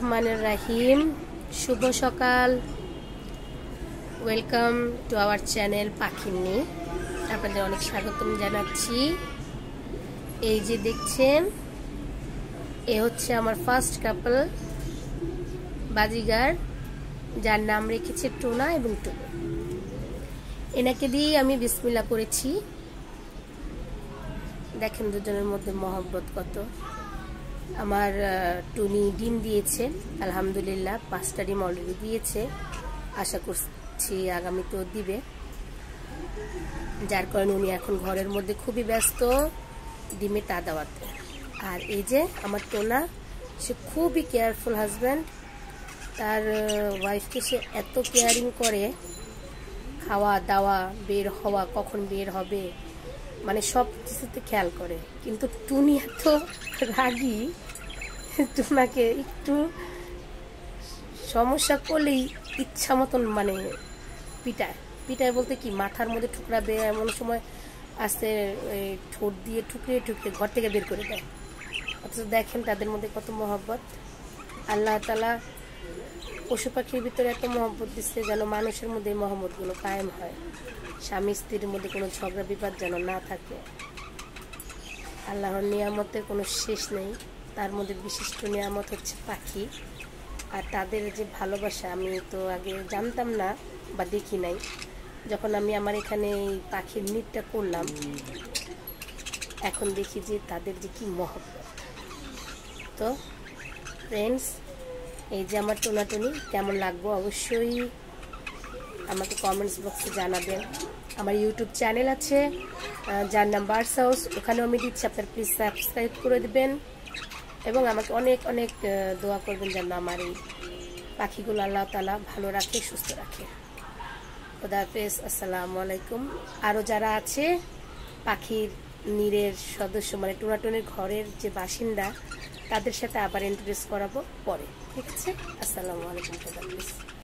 রহমানির রহিম। শুভ সকাল। Welcome to our channel Pakhini. আপনাদের অনেক স্বাগতম জানাচ্ছি। এই যে দেখছেন, এ হচ্ছে আমার ফার্স্ট কাপল বাজিগার, যার নাম রেখেছে টোনা এবং টুনু। এনাকে দিয়েই আমি বিসমিল্লাহ করেছি। দেখেন দুজনের মধ্যে মহব্বত কত। আমার টুনি ডিম দিয়েছে আলহামদুলিল্লাহ, 5টা ডিম অলরেডি দিয়েছে। আশা করছি আগামীতেও দিবে, যার কারণে উনি এখন ঘরের মধ্যে খুবই ব্যস্ত ডিমে তা দেওয়াতে। আর এই যে আমার টোনা, সে খুবই কেয়ারফুল হাজব্যান্ড। তার ওয়াইফকে সে এত কেয়ারিং করে, খাওয়া দাওয়া, বের হওয়া, কখন বের হবে, মানে সব কিছুতে খেয়াল করে। কিন্তু টুনি এত রাগী, টোনাকে একটু সমস্যা করলেই ইচ্ছা মতন মানে পিটায়। পিটায় বলতে কি, মাথার মধ্যে ঠুকরাবে, এমন সময় আস্তে ঠোঁট দিয়ে ঠুকরিয়ে ঠুকরিয়ে ঘর থেকে বের করে দেয়। অথচ দেখেন তাদের মধ্যে কত মহব্বত। আল্লাহ তাআলা পশু পাখির ভিতরে এত মহব্বত দিচ্ছে যেন মানুষের মধ্যে এই মহব্বতগুলো কায়েম হয়। স্বামী স্ত্রীর মধ্যে কোনো ঝগড়া বিবাদ যেন না থাকে। আল্লাহর নিয়ামতের কোনো শেষ নেই। তার মধ্যে বিশিষ্ট নিয়ামত হচ্ছে পাখি। আর তাদের যে ভালোবাসা, আমি তো আগে জানতাম না বা দেখি নাই। যখন আমি আমার এখানে এই পাখির নিটটা করলাম, এখন দেখি যে তাদের যে কি মহব্বত। তো ফ্রেন্ডস, এই যে আমার টোনাটুনি কেমন লাগবো অবশ্যই আমাকে কমেন্টস বক্সে জানাবেন। আমার ইউটিউব চ্যানেল আছে যার নাম বার্ডস হাউস, ওখানেও আমি দিচ্ছি, আপনার প্লিজ সাবস্ক্রাইব করে দেবেন এবং আমাকে অনেক অনেক দোয়া করবেন যেন আমার এই পাখিগুলো আল্লাহ তাআলা ভালো রাখে, সুস্থ রাখে। খোদা হাফেজ, আসসালামু আলাইকুম। আরও যারা আছে পাখির নীড়ের সদস্য, মানে টোনাটুনির ঘরের যে বাসিন্দা, তাদের সাথে আবার ইন্ট্রোডিউস করাবো পরে, ঠিক আছে? আসসালামু আলাইকুম, খোদা হাফেজ।